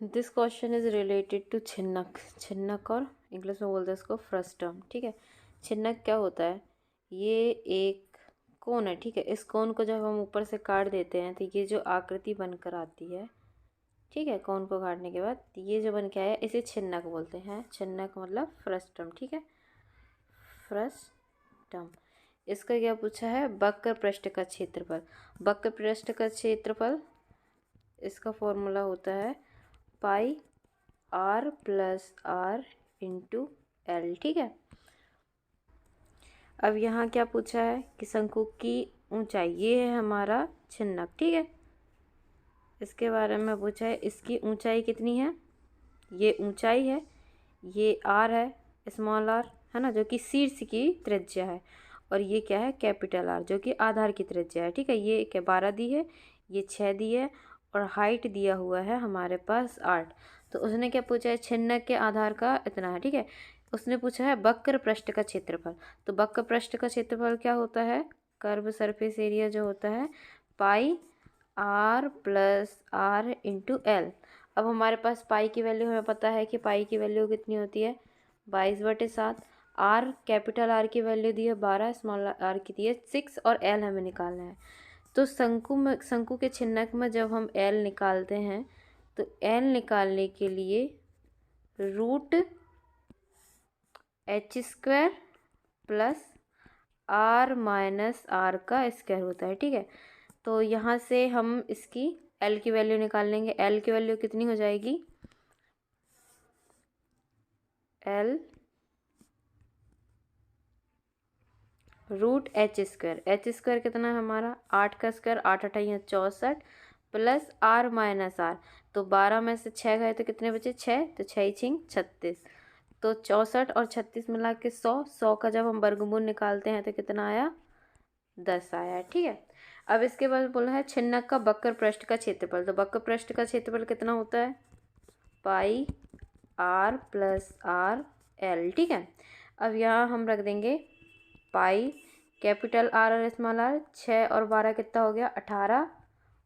This question is related to छिन्नक। छिन्नक और इंग्लिश में बोलते हैं इसको फ्रस्टम। ठीक है, छिन्नक क्या होता है? ये एक कोन है। ठीक है, इस कोन को जब हम ऊपर से काट देते हैं तो ये जो आकृति बनकर आती है, ठीक है, कोन को काटने के बाद ये जो बन के आया इसे छिन्नक बोलते हैं। छिन्नक मतलब फ्रस्टम। ठीक है, फ्रस्टम। इसका क्या पूछा है? वक्र पृष्ठ का क्षेत्रफल। वक्र पृष्ठ का क्षेत्रफल, इसका फॉर्मूला होता है pi R plus R into L. ठीक है, अब यहाँ क्या पूछा है कि शंकु की ऊंचाई, ये है हमारा छिन्नक। ठीक है, इसके बारे में पूछा है इसकी ऊंचाई कितनी है। ये ऊंचाई है, ये आर है, स्मॉल आर है ना, जो कि शीर्ष की त्रिज्या है, और ये क्या है? कैपिटल आर, जो कि आधार की त्रिज्या है। ठीक है, ये क्या 12 दी है, ये 6 दी है, और हाइट दिया हुआ है हमारे पास 8। तो उसने क्या पूछा है? छिन्नक के आधार का इतना है। ठीक है, उसने पूछा है वक्र पृष्ठ का क्षेत्रफल। तो वक्र पृष्ठ का क्षेत्रफल क्या होता है? कर्व सरफेस एरिया जो होता है pi R plus R into L. अब हमारे पास पाई की वैल्यू हमें पता है कि पाई की वैल्यू कितनी होती है? 22/7। आर कैपिटल आर की वैल्यू दी है 12, स्मॉल आर की दी है 6, और एल हमें निकालना है। तो शंकु के छिन्नक में जब हम एल निकालते हैं तो एल निकालने के लिए root H square plus R minus R का स्क्वायर होता है। ठीक है, तो यहाँ से हम इसकी एल की वैल्यू निकाल लेंगे। एल की वैल्यू कितनी हो जाएगी? L root H square. H square कितना है हमारा? 8 का स्क्वायर, 8 अठाइयाँ 64, प्लस आर माइनस आर। तो 12 में से 6 गए तो कितने बचे? 6, तो 6 छिंग 36। तो 64 और 36 मिला के 100। 100 का जब हम वर्गमूल निकालते हैं तो कितना आया? 10 आया। ठीक है, अब इसके बाद बोला है छिन्नक का वक्र पृष्ठ का क्षेत्रफल। तो वक्र पृष्ठ का क्षेत्रफल कितना होता है? Pi R plus R L. ठीक है, अब यहाँ हम रख देंगे पाई कैपिटल आर और स्मॉल आर। 6 और 12 कितना हो गया? 18,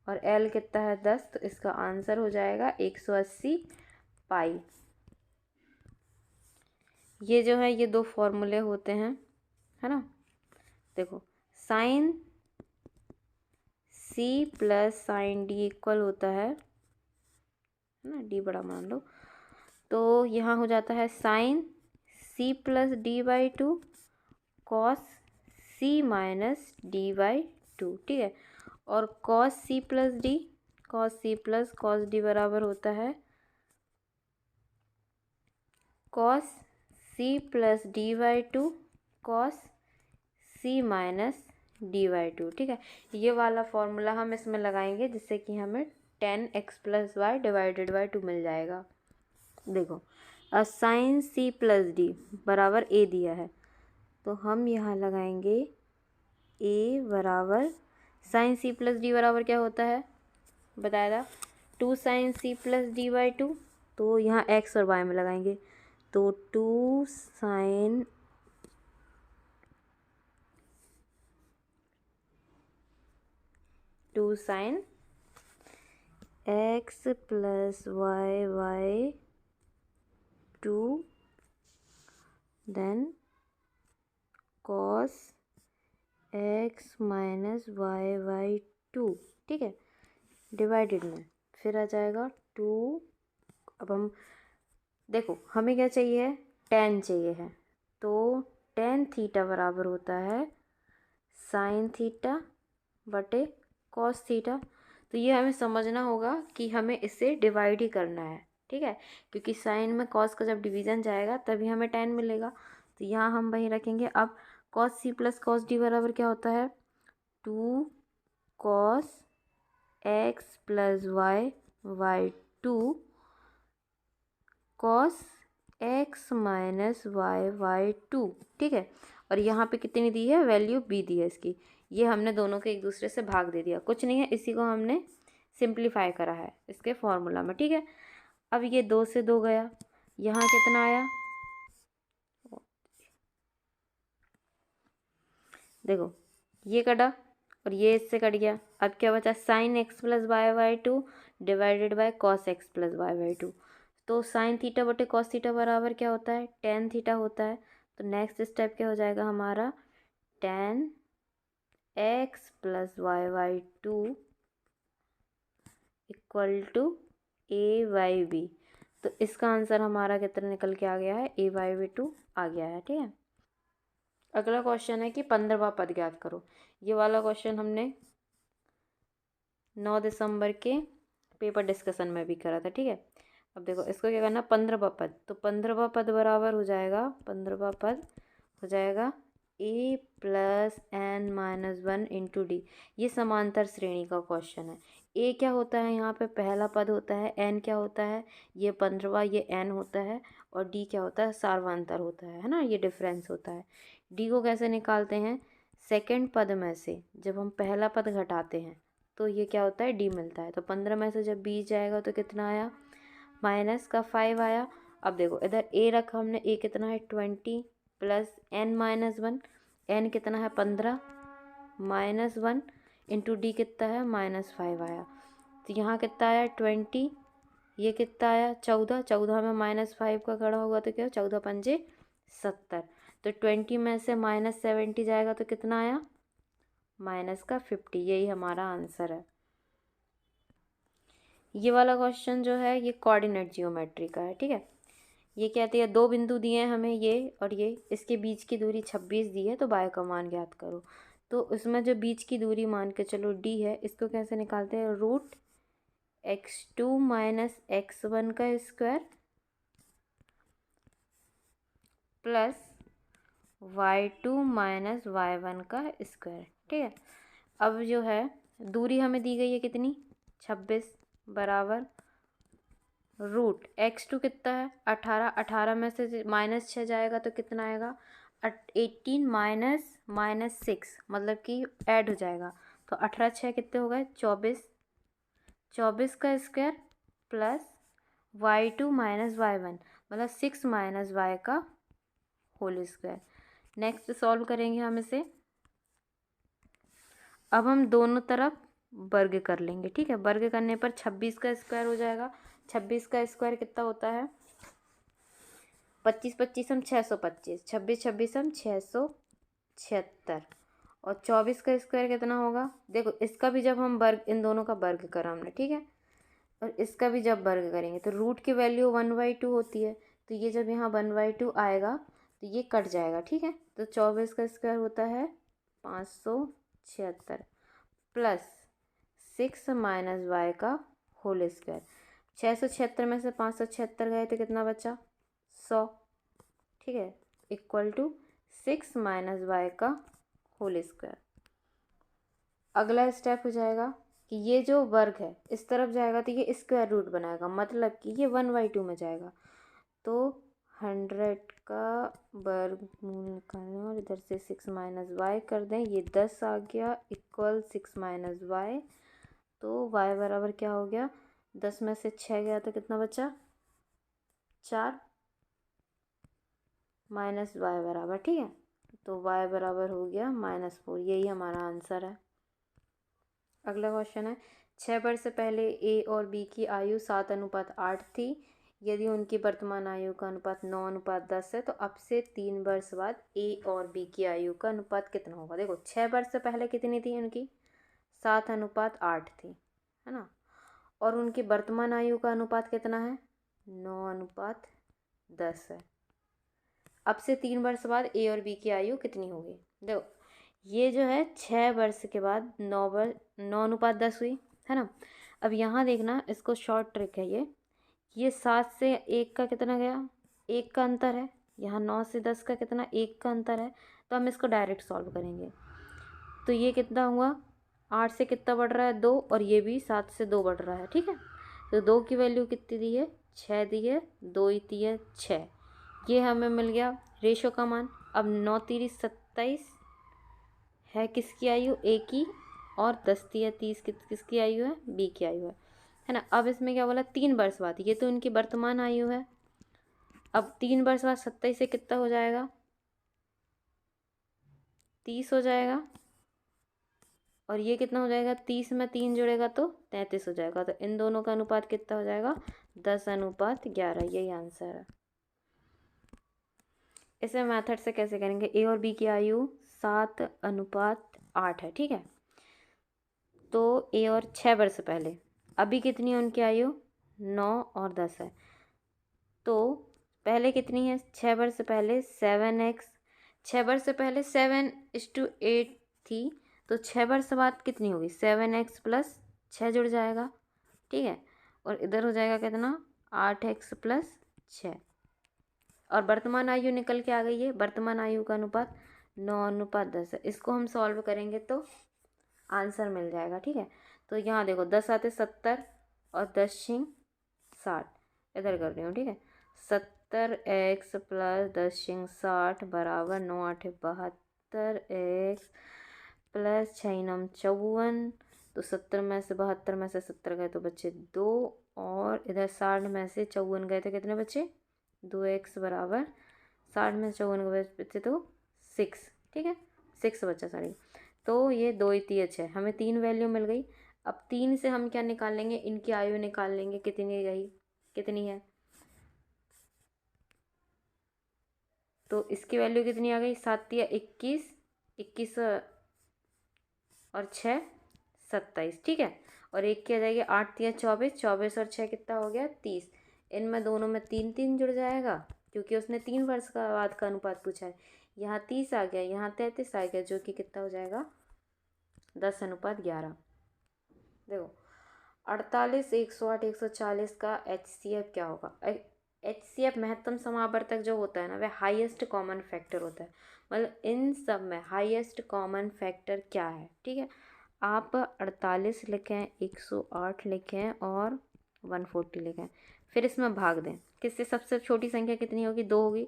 और एल कितना है? 10। तो इसका आंसर हो जाएगा 180 पाई। ये जो है ये दो फॉर्मूले होते हैं, है ना। देखो, sine C plus sine D equal होता है ना, डी बड़ा मान लो, तो यहाँ हो जाता है sine C plus D by 2 cos C minus D by 2। ठीक है, और cos C plus D, cos C plus cos D बराबर होता है cos C plus D by 2 cos C minus D by 2। ठीक है, ये वाला फॉर्मूला हम इसमें लगाएंगे जिससे कि हमें 10x plus Y divided by 2 मिल जाएगा। देखो, साइन सी प्लस डी बराबर ए दिया है, तो हम यहाँ लगाएंगे ए बराबर साइन सी प्लस डी बराबर क्या होता है बताया था? 2 sine C plus D by 2। तो यहाँ एक्स और वाई में लगाएंगे, तो 2 sine X plus Y by 2 then cos X minus Y by 2। ठीक है, डिवाइडेड में फिर आ जाएगा 2। अब हम देखो, हमें क्या चाहिए? tan चाहिए है, तो tan थीटा बराबर होता है साइन थीटा बटे कॉस थीटा। तो ये हमें समझना होगा कि हमें इसे डिवाइड ही करना है। ठीक है, क्योंकि साइन में कॉस का जब डिवीज़न जाएगा तभी हमें tan मिलेगा, तो यहाँ हम वही रखेंगे। अब cos C plus cos D बराबर क्या होता है? 2 cos X plus Y by 2 cos X minus Y by 2। ठीक है, और यहाँ पे कितनी दी है? वैल्यू बी दी है इसकी। ये हमने दोनों के एक दूसरे से भाग दे दिया, कुछ नहीं है, इसी को हमने सिंप्लीफाई करा है इसके फॉर्मूला में। ठीक है, अब ये 2 से 2 गया, यहाँ कितना आया? देखो, ये कटा और ये इससे कट गया। अब क्या बचा? Sine X plus Y by 2 divided by cos X plus Y by two. तो साइन थीटा बटे कॉस थीटा बराबर क्या होता है, टेन थीटा होता है। तो नेक्स्ट स्टेप क्या हो जाएगा हमारा, tan X plus Y by two equal to A by B. तो इसका आंसर हमारा कितना निकल के आ गया है, ए बाई बी टू आ गया है। ठीक है, अगला क्वेश्चन है कि 15वां पद ज्ञात करो। ये वाला क्वेश्चन हमने 9 दिसंबर के पेपर डिस्कशन में भी करा था। ठीक है, अब देखो इसको क्या करना, 15वां पद, तो 15वां पद बराबर हो जाएगा, 15वां पद हो जाएगा A plus N minus one into D. ये समांतर श्रेणी का क्वेश्चन है। ए क्या होता है, यहाँ पे पहला पद होता है, एन क्या होता है, ये 15वां, ये एन होता है, और डी क्या होता है, सार्वंतर होता है ना, ये डिफरेंस होता है। डी को कैसे निकालते हैं, सेकंड पद में से जब हम पहला पद घटाते हैं तो ये क्या होता है, डी मिलता है। तो 15 में से जब 20 जाएगा तो कितना आया, माइनस का 5 आया। अब देखो इधर ए रखा हमने, ए कितना है 20 plus N minus one, N कितना है 15 माइनस वन इंटू डी कितना है -5 आया। तो यहाँ कितना आया 20, ये कितना आया 14, 14 में -5 का खड़ा होगा तो क्या 14 पंजे 70। तो 20 में से -70 जाएगा तो कितना आया, माइनस का 50। यही हमारा आंसर है। ये वाला क्वेश्चन जो है ये कोऑर्डिनेट जियोमेट्री का है। ठीक है, ये कहती है दो बिंदु दिए हैं हमें, ये और ये, इसके बीच की दूरी 26 दी है, तो बाय का मान ज्ञात करो। तो उसमें जो बीच की दूरी मान के चलो डी है, इसको कैसे निकालते हैं, रूट x2 माइनस x1 का square plus y2 minus y1 का स्क्वायर। ठीक है, अब जो है दूरी हमें दी गई है कितनी, 26 बराबर रूट x2 कितना है 18, 18 में से -6 जाएगा तो कितना आएगा, 18 माइनस 6 मतलब कि ऐड हो जाएगा। तो 18 6 कितने हो गए 24, 24 का square plus y2 minus y1 मतलब 6 माइनस y का होल स्क्वायर। नेक्स्ट सॉल्व करेंगे हम इसे। अब हम दोनों तरफ वर्ग कर लेंगे। ठीक है, वर्ग करने पर 26 का स्क्वायर हो जाएगा। 26 का स्क्वायर कितना होता है, 25 25 हम 625, 26 26 हम 676, और 24 का स्क्वायर कितना होगा, देखो इसका भी जब हम वर्ग, इन दोनों का वर्ग करा हमने, ठीक है, और इसका भी जब वर्ग करेंगे तो रूट की वैल्यू 1/2 होती है। तो ये जब यहाँ 1/2 आएगा तो ये कट जाएगा। ठीक है, तो 24 का स्क्वायर होता है 576 प्लस 6 माइनस वाई का होल स्क्वायर। 676 में से 576 गए तो कितना बचा, 100। ठीक है, इक्वल टू 6 माइनस वाई का होल स्क्वायर। अगला स्टेप हो जाएगा कि ये जो वर्ग है इस तरफ जाएगा तो ये स्क्वायर रूट बनाएगा, मतलब कि ये 1/2 में जाएगा। तो 100 का वर्गमूल निकालना और इधर से 6 माइनस वाई कर दें, ये 10 आ गया इक्वल 6 माइनस वाई। तो वाई बराबर क्या हो गया, 10 में से 6 गया तो कितना बचा 4 माइनस वाई बराबर, ठीक है, तो वाई बराबर हो गया -4। यही हमारा आंसर है। अगला क्वेश्चन है 6 वर्ष पहले ए और बी की आयु 7:8 थी। यदि उनकी वर्तमान आयु का अनुपात 9:10 है तो अब से 3 वर्ष बाद ए और बी की आयु का अनुपात कितना होगा। देखो 6 वर्ष पहले कितनी थी उनकी, 7:8 थी, है ना, और उनकी वर्तमान आयु का अनुपात कितना है, 9:10 है। अब से 3 वर्ष बाद ए और बी की आयु कितनी होगी। देखो ये जो है 6 वर्ष के बाद 9:10 हुई, है ना। अब यहाँ देखना, इसको शॉर्ट ट्रिक है ये 7 से 1 का कितना गया, 1 का अंतर है। यहाँ 9 से 10 का कितना, 1 का अंतर है। तो हम इसको डायरेक्ट सॉल्व करेंगे। तो ये कितना हुआ, 8 से कितना बढ़ रहा है 2, और ये भी 7 से 2 बढ़ रहा है। ठीक है, तो 2 की वैल्यू कितनी दी है, 6 दी है, 2 ही दी है 6। ये हमें मिल गया रेशो का मान। अब 9 3 27 है किसकी आयु, ए की, और 10 3 30 किसकी आयु है, बी की आयु है ना। अब इसमें क्या बोला, 3 वर्ष बाद, ये तो उनकी वर्तमान आयु है। अब 3 वर्ष बाद 27 से कितना हो जाएगा, 30 हो जाएगा, और ये कितना हो जाएगा, 30 में 3 जुड़ेगा तो 33 हो जाएगा। तो इन दोनों का अनुपात कितना हो जाएगा, 10:11। यही आंसर है। इसे मेथड से कैसे करेंगे, ए और बी की आयु 7:8 है, ठीक है। तो ए और 6 वर्ष पहले, अभी कितनी है उनकी आयु, 9 और 10 है। तो पहले कितनी है, 6 वर्ष पहले 7x, 6 वर्ष पहले 7:8 थी, तो 6 वर्ष बाद कितनी होगी, 7x प्लस 6 जुड़ जाएगा, ठीक है। और इधर हो जाएगा कितना, 8x प्लस 6। और वर्तमान आयु निकल के आ गई है, वर्तमान आयु का अनुपात 9:10 है। इसको हम सॉल्व करेंगे तो आंसर मिल जाएगा, ठीक है। तो यहाँ देखो 10 आते 70 और 10×60, इधर कर रही हूँ, ठीक है। 70x प्लस 10×60 बराबर 9×8 = 72x प्लस 6×9 = 54। तो 70 में से 72 में से 70 गए तो बच्चे 2, और इधर 60 में से 54 गए तो कितने बच्चे, 2x बराबर 60 में 54 बच्चे तो 6, ठीक है, 6 बच्चा, सॉरी। तो ये 2 × 3 = 6, हमें 3 वैल्यू मिल गई। अब 3 से हम क्या निकाल लेंगे, इनकी आयु निकाल लेंगे, कितनी गई, कितनी है। तो इसकी वैल्यू कितनी आ गई, 7 × 21, 21 और 6 27, ठीक है। और एक क्या जाएगी, 8 × 24, 24 और 6 कितना हो गया, 30। इनमें दोनों में 3 3 जुड़ जाएगा, क्योंकि उसने 3 वर्ष का बाद का अनुपात पूछा है। यहाँ 30 आ गया, यहाँ 33 आ गया, जो कि कितना हो जाएगा, 10:11। देखो 48, 108, 140 का HCF क्या होगा। HCF महत्तम समावर्तक जो होता है ना, वह हाईएस्ट कॉमन फैक्टर होता है। मतलब इन सब में हाईएस्ट कॉमन फैक्टर क्या है, ठीक है। आप 48 लिखें, 108 लिखें और 140 लिखें, फिर इसमें भाग दें। किससे, सबसे छोटी संख्या कितनी होगी, 2 होगी।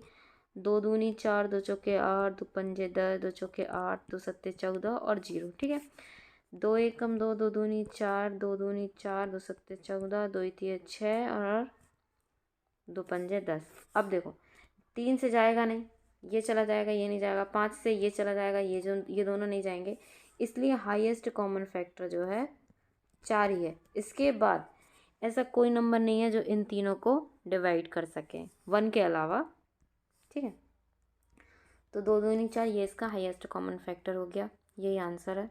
2 दूनी 4, 2 चौके 8, 2 पंजे 10, 2 चौके 8, 2 सत्ते 14 और 0, ठीक है। 2 एकम 2, 2 दूनी 4, 2 दूनी 4, 2 सत्ते 14, 2 तिये 6 और 2 पंजे 10। अब देखो 3 से जाएगा नहीं, ये चला जाएगा, ये नहीं जाएगा। 5 से ये चला जाएगा, ये दोनों नहीं जाएंगे, इसलिए हाईएस्ट कॉमन फैक्टर जो है 4 ही है। इसके बाद ऐसा कोई नंबर नहीं है जो इन तीनों को डिवाइड कर सके, 1 के अलावा, ठीक है। तो 2 दूनी 4, ये इसका हाईएस्ट कॉमन फैक्टर हो गया, यही आंसर है।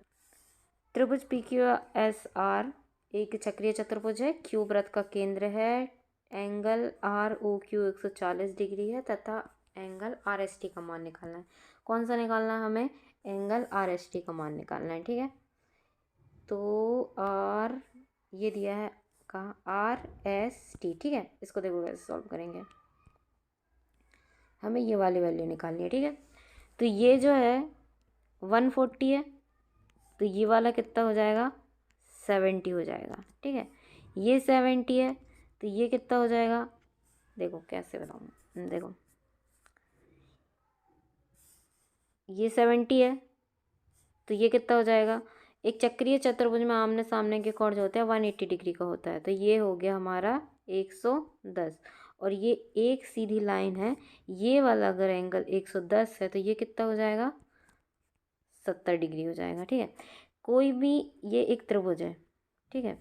त्रिभुज PQSR एक चक्रीय चतुर्भुज है, क्यू वृत्त का केंद्र है, एंगल ROQ 140 डिग्री है तथा एंगल RST का मान निकालना है। कौन सा निकालना है हमें, एंगल RST का मान निकालना है, ठीक है। तो ये दिया है कहाँ, RST, ठीक है। इसको देखो कैसे सॉल्व करेंगे, हमें ये वाली वैल्यू निकालनी है, ठीक है। तो ये जो है 140 है, तो ये वाला कितना हो जाएगा, 70 हो जाएगा, ठीक है। ये 70 है, तो ये कितना हो जाएगा, देखो कैसे बताऊँ, देखो ये 70 है, तो ये कितना हो जाएगा। एक चक्रीय चतुर्भुज में आमने सामने के कोण जो होते हैं 180 डिग्री का होता है, तो ये हो गया हमारा 110। और ये एक सीधी लाइन है, ये वाला अगर एंगल 110 है तो ये कितना हो जाएगा, 70 डिग्री हो जाएगा, ठीक है। कोई भी, ये एक त्रिभुज है, ठीक है,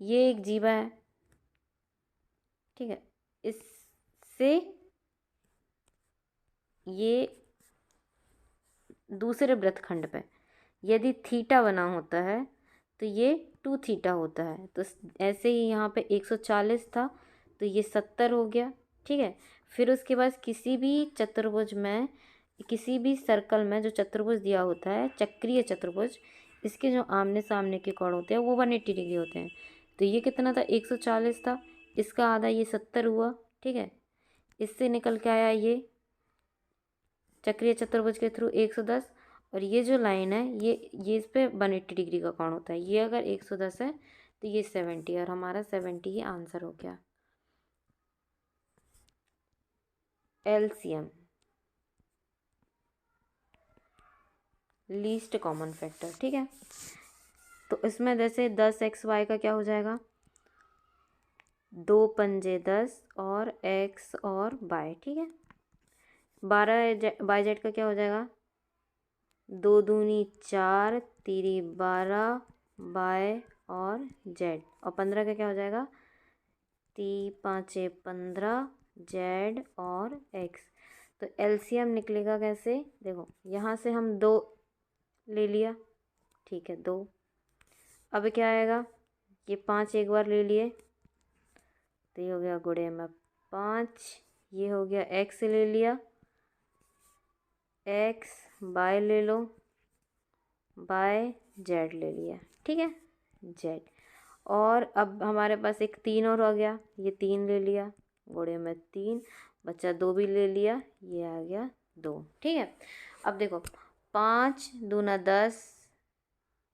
ये एक जीवा है, ठीक है। इससे ये दूसरे वृत्तखंड पे यदि थीटा बना होता है तो ये 2 थीटा होता है। तो ऐसे ही यहाँ पे 140 था तो ये 70 हो गया, ठीक है। फिर उसके बाद किसी भी चतुर्भुज में, किसी भी सर्कल में जो चतुर्भुज दिया होता है, चक्रीय चतुर्भुज, इसके जो आमने सामने के कोण होते हैं वो 180 डिग्री होते हैं। तो ये कितना था, 140 था, इसका आधा ये 70 हुआ, ठीक है। इससे निकल के आया ये चक्रीय चतुर्भुज के थ्रू 110। और ये जो लाइन है ये इस पे 180 डिग्री का कोण होता है। ये अगर 110 है तो ये 70, और हमारा 70 ही आंसर हो गया। LCM, लीस्ट कॉमन फैक्टर, ठीक है। तो इसमें जैसे 10xy का क्या हो जाएगा, 2 पंजे 10 और x और y, ठीक है। 12 YZ का क्या हो जाएगा, 2 दूनी 4, 3 12 बाय और जेड, और 15 का क्या हो जाएगा, 3 5 15 जेड और एक्स। तो एलसीएम निकलेगा कैसे, देखो यहाँ से हम 2 ले लिया, ठीक है 2। अब क्या आएगा, ये 5 एक बार ले लिए, तो ये हो गया गुणे में 5, ये हो गया एक्स ले लिया, एक्स बाय ले लो, बाय जेड ले लिया, ठीक है जेड। और अब हमारे पास एक 3 और आ गया, ये 3 ले लिया, गुणे में 3, बच्चा 2 भी ले लिया, ये आ गया 2, ठीक है। अब देखो 5 दूना 10,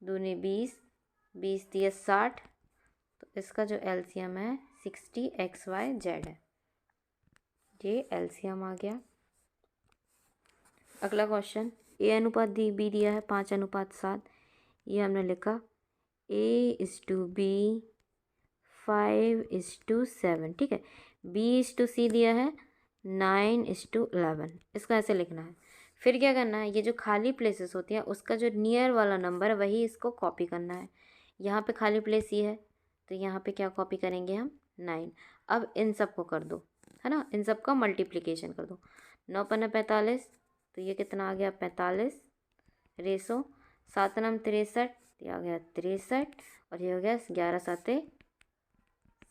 दूनी 20, 20 दिया 60, तो इसका जो एलसीएम है 60 XYZ है, ये एलसीएम आ गया। अगला क्वेश्चन, ए अनुपात बी दिया है 5:7, ये हमने लिखा A/B 5:7, ठीक है। B/C दिया है 9:11, इसका ऐसे लिखना है। फिर क्या करना है, ये जो खाली प्लेसेस होती हैं उसका जो नियर वाला नंबर है वही इसको कॉपी करना है। यहाँ पे खाली प्लेस ये है, तो यहाँ पे क्या कॉपी करेंगे हम, 9। अब इन सब को कर दो, है ना, इन सब का मल्टीप्लिकेशन कर दो। 9 पन्ना 45, तो ये कितना आ गया 45 रेसो 7 नाम 63, ये आ गया 63, और ये हो गया 11 7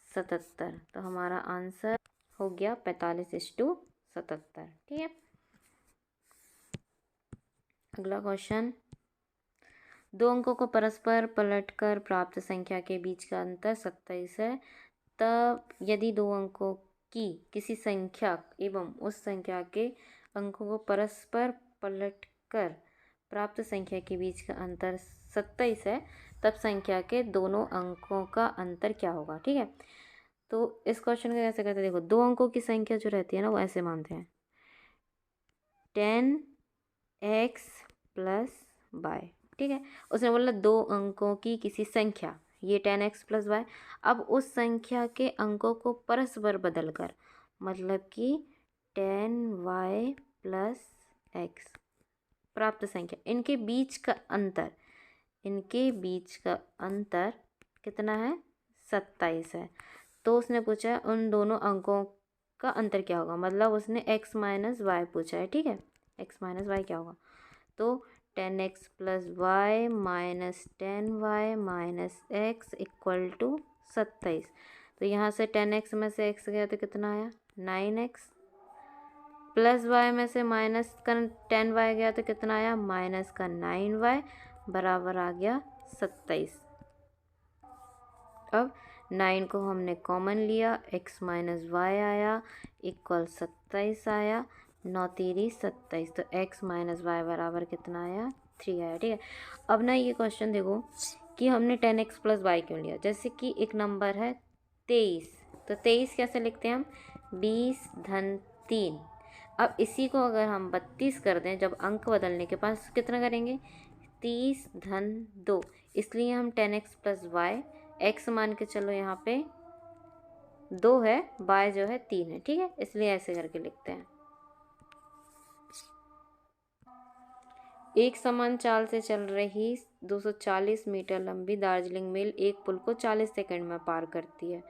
77, तो हमारा आंसर हो गया 45:77, ठीक है। अगला क्वेश्चन, 2 अंकों को परस्पर पलटकर प्राप्त संख्या के बीच का अंतर 27 है, तब यदि 2 अंकों की किसी संख्या एवं उस संख्या के अंकों को परस्पर पलटकर प्राप्त संख्या के बीच का अंतर 27 है, तब संख्या के दोनों अंकों का अंतर क्या होगा, ठीक है। तो इस क्वेश्चन को कैसे करते हैं, देखो 2 अंकों की संख्या जो रहती है ना वो ऐसे मानते हैं, 10x + y, ठीक है। उसने बोला 2 अंकों की किसी संख्या, ये 10x + y, अब उस संख्या के अंकों को परस्पर बदल कर, मतलब कि 10y + x प्राप्त संख्या, इनके बीच का अंतर, इनके बीच का अंतर कितना है 27 है। तो उसने पूछा है उन दोनों अंकों का अंतर क्या होगा, मतलब उसने x - y पूछा है, ठीक है। x - y क्या होगा, तो 10x + y - 10y - x = 27। तो यहाँ से 10x में से x गया तो कितना आया 9x, प्लस y में से माइनस का 10y गया तो कितना आया -9y, बराबर आ गया 27। अब 9 को हमने कॉमन लिया, x - y आया इक्वल 27 आया, 9 3 27, तो x - y बराबर कितना आया 3 आया, ठीक है। अब ना ये क्वेश्चन देखो कि हमने 10x + y क्यों लिया, जैसे कि एक नंबर है 23, तो 23 कैसे लिखते हैं हम 20-3। अब इसी को अगर हम 32 कर दें, जब अंक बदलने के पास कितना करेंगे 30-2, इसलिए हम 10x + y, x मान के चलो यहाँ पे 2 है, y जो है 3 है, ठीक है, इसलिए ऐसे करके लिखते हैं। एक समान चाल से चल रही 240 मीटर लंबी दार्जिलिंग मेल एक पुल को 40 सेकंड में पार करती है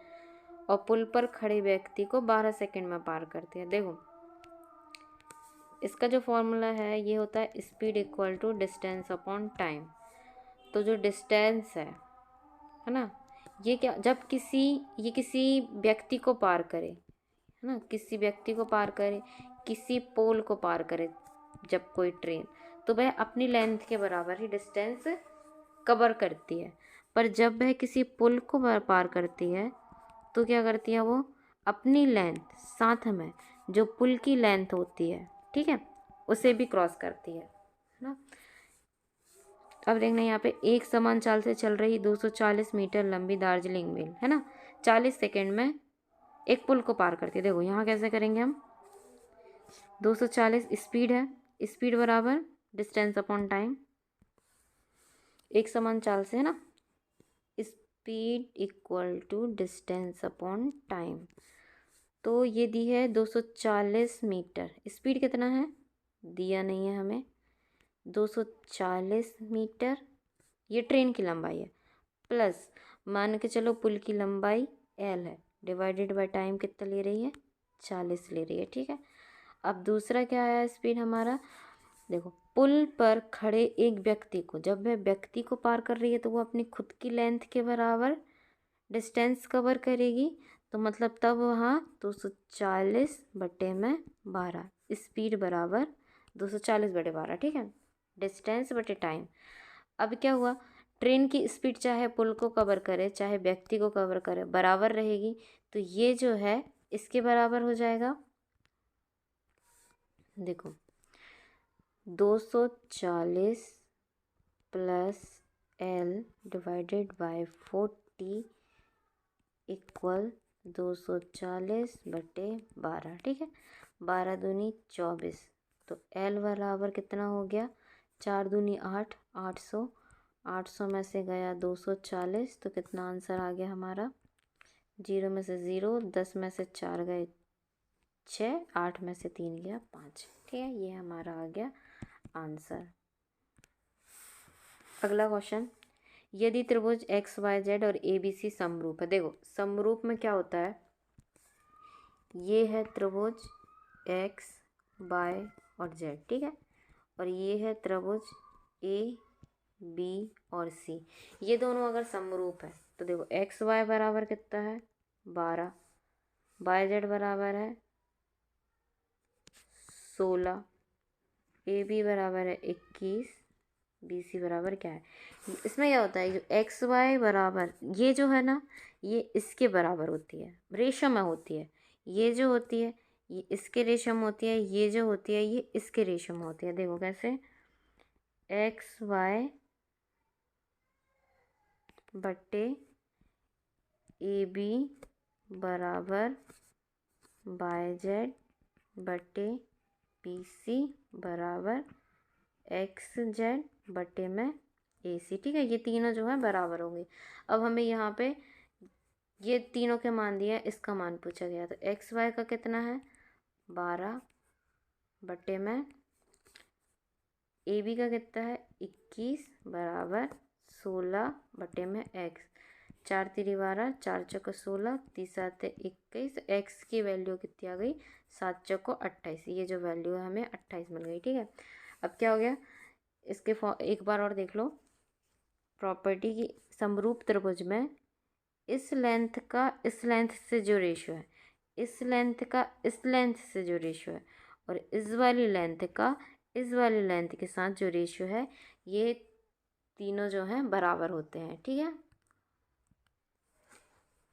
और पुल पर खड़े व्यक्ति को 12 सेकंड में पार करती है। देखो इसका जो फॉर्मूला है ये होता है speed equal to distance upon time. तो जो डिस्टेंस है ना, ये क्या, जब ये किसी व्यक्ति को पार करे, है ना, किसी व्यक्ति को पार करे, किसी पोल को पार करे, जब कोई ट्रेन, तो वह अपनी लेंथ के बराबर ही डिस्टेंस कवर करती है। पर जब वह किसी पुल को पार करती है तो क्या करती है, वो अपनी लेंथ साथ में जो पुल की लेंथ होती है, ठीक है, उसे भी क्रॉस करती है ना। अब देखना यहाँ पे एक समान चाल से चल रही 240 मीटर लंबी दार्जिलिंग मेल, है ना, 40 सेकंड में एक पुल को पार करती है। देखो यहाँ कैसे करेंगे हम, 240 स्पीड है, स्पीड बराबर डिस्टेंस अपॉन टाइम, एक समान चाल से, है ना, speed equal to distance upon time. तो ये दी है 240 मीटर, स्पीड कितना है दिया नहीं है हमें, 240 मीटर, ये ट्रेन की लंबाई है, प्लस मान के चलो पुल की लंबाई L है, डिवाइडेड बाय टाइम कितना ले रही है, 40 ले रही है, ठीक है। अब दूसरा क्या आया स्पीड हमारा, देखो पुल पर खड़े एक व्यक्ति को, जब वह व्यक्ति को पार कर रही है तो वो अपनी खुद की लेंथ के बराबर डिस्टेंस कवर करेगी, तो मतलब तब वहाँ 240/12 स्पीड बराबर 240/12, ठीक है, डिस्टेंस बटे टाइम। अब क्या हुआ, ट्रेन की स्पीड चाहे पुल को कवर करे चाहे व्यक्ति को कवर करे बराबर रहेगी, तो ये जो है इसके बराबर हो जाएगा, देखो 240 plus L divided by 40 equal 240/12, ठीक है। 12 दूनी 24, तो L बराबर कितना हो गया, 4 दूनी 8, 800, 800 में से गया 240, तो कितना आंसर आ गया हमारा, 0 में से 0, 10 में से 4 गए 6, 8 में से 3 गया 5, ठीक है, ये हमारा आ गया आंसर। अगला क्वेश्चन, यदि त्रिभुज XYZ और ABC समरूप है, देखो समरूप में क्या होता है, ये है त्रिभुज X Y और Z, ठीक है, और ये है त्रिभुज AB और C, ये दोनों अगर समरूप है तो देखो XY बराबर कितना है 12, YZ बराबर है 16, AB बराबर है 21, BC बराबर क्या है, इसमें क्या होता है, जो XY बराबर ये जो है ना ये इसके बराबर होती है, रेशो में होती है, ये जो होती है ये इसके रेशो में होती है, ये जो होती है ये इसके रेशो में होती है। देखो कैसे, XY बट्टे AB बराबर YZ बट्टे BC बराबर XZ बट्टे में AC, ठीक है, ये तीनों जो है बराबर होंगे। अब हमें यहाँ पे ये तीनों के मान दिया है, इसका मान पूछा गया, तो XY का कितना है 12 बट्टे में AB का कितना है 21 बराबर 16 बटे में X, 4 तिरी 12, 4 चौको 16, 30 आते 21, X की वैल्यू कितनी आ गई 7 चौको 28, ये जो वैल्यू है हमें 28 मिल गई, ठीक है। अब क्या हो गया, इसके एक बार और देख लो प्रॉपर्टी की, समरूप त्रिभुज में इस लेंथ का इस लेंथ से जो रेशियो है, इस लेंथ का इस लेंथ से जो रेशियो है, और इस वाली लेंथ का इस वाली लेंथ के साथ जो रेशियो है, ये तीनों जो हैं बराबर होते हैं, ठीक है।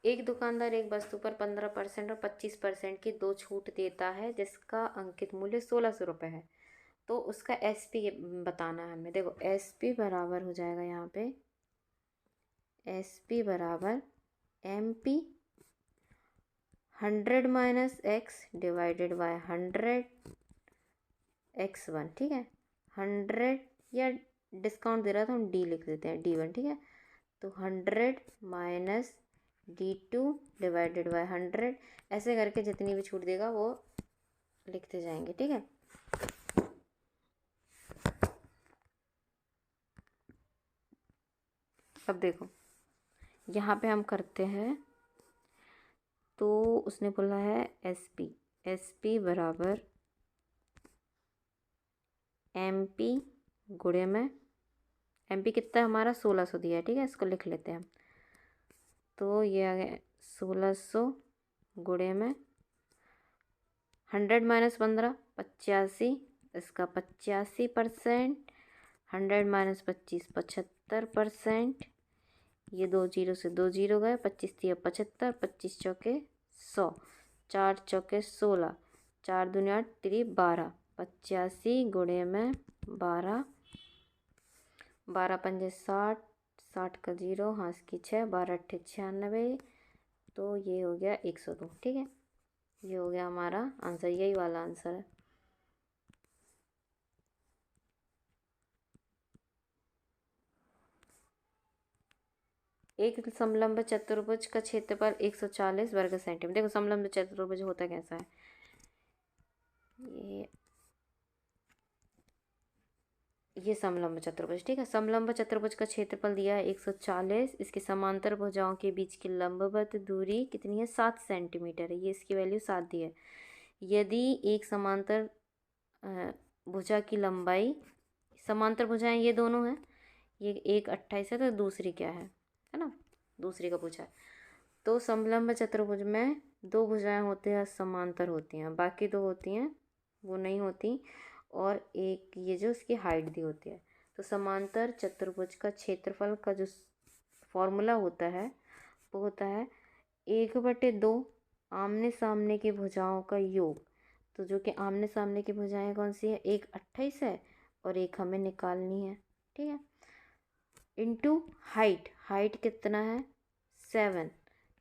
एक दुकानदार एक वस्तु पर 15% और 25% की दो छूट देता है जिसका अंकित मूल्य 1600 रुपये है, तो उसका SP बताना है हमें। देखो SP बराबर हो जाएगा यहाँ पे, SP बराबर MP 100 minus X divided by 100 X1, ठीक है, 100 या डिस्काउंट दे रहा था हम D लिख देते हैं D1, ठीक है, तो 100 माइनस D2 डिवाइडेड बाय 100, ऐसे करके जितनी भी छूट देगा वो लिखते जाएंगे, ठीक है। अब देखो यहाँ पे हम करते हैं, तो उसने बोला है SP बराबर MP गुणे में MP कितना है हमारा 1600 दिया है, ठीक है, इसको लिख लेते हैं हम, तो ये आ गया 1600 गुणे में 100 माइनस 15 85, इसका 85%, 100 माइनस 25 75%, ये 2 जीरो से 2 जीरो गए, 25 दिया 75, 25 चौके 100, 4 चौके 16, 4 दूनी 8 3 12, 85 गुणे में 12, 12 पंजे 60, 60 का 0, हाथ की 6, 12 अट्ठे 96, तो ये हो गया 102, ठीक है, ये हो गया हमारा आंसर, यही वाला आंसर है। एक समलंब चतुर्भुज का क्षेत्रफल 140 वर्ग सेंटीमीटर। देखो समलंब चतुर्भुज होता कैसा है, ये ये समलंब चतुर्भुज, ठीक है। समलंब चतुर्भुज का क्षेत्रफल दिया है 140। इसके समांतर भुजाओं के बीच की लंबवत दूरी कितनी है? 7 सेंटीमीटर है। ये इसकी वैल्यू 7 दी है। यदि एक समांतर भुजा की लंबाई, समांतर भुजाएं ये दोनों हैं, ये एक 28 है तो दूसरी क्या है ना, दूसरी का पूछा है। तो समलंब चतुर्भुज में 2 भुजाएं होती हैं समांतर होती हैं, बाकी 2 होती हैं वो नहीं होती, और एक ये जो इसकी हाइट दी होती है। तो समांतर चतुर्भुज का क्षेत्रफल का जो फॉर्मूला होता है वो होता है 1/2 आमने सामने की भुजाओं का योग। तो जो कि आमने सामने की भुजाएं कौन सी है? एक 28 है और एक हमें निकालनी है, ठीक है। इंटू हाइट, हाइट कितना है? 7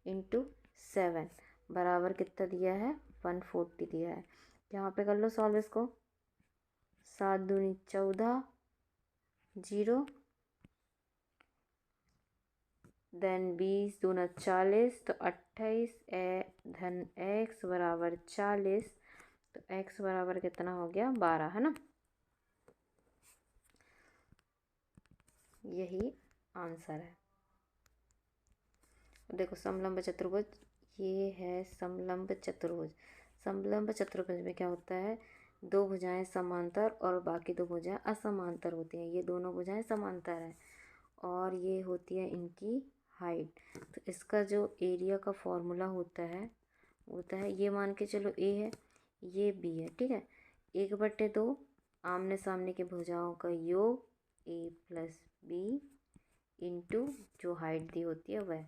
इंटू 7 बराबर कितना दिया है? 140 दिया है। यहाँ पे कर लो सॉल्व इसको। 7 दूनी 14, 0, देन 20 दूना 40, तो 28 धन x बराबर 40। तो x बराबर कितना हो गया? 12, है ना। यही आंसर है। देखो समलंब चतुर्भुज, ये है समलंब चतुर्भुज। समलंब चतुर्भुज में क्या होता है? 2 भुजाएं समांतर और बाकी 2 भुजाएं असमांतर होती हैं। ये दोनों भुजाएं समांतर हैं और ये होती है इनकी हाइट। तो इसका जो एरिया का फॉर्मूला होता है ये मान के चलो a है, ये b है, ठीक है। 1/2 आमने सामने की भुजाओं का योग a + b इंटू जो हाइट दी होती है वह।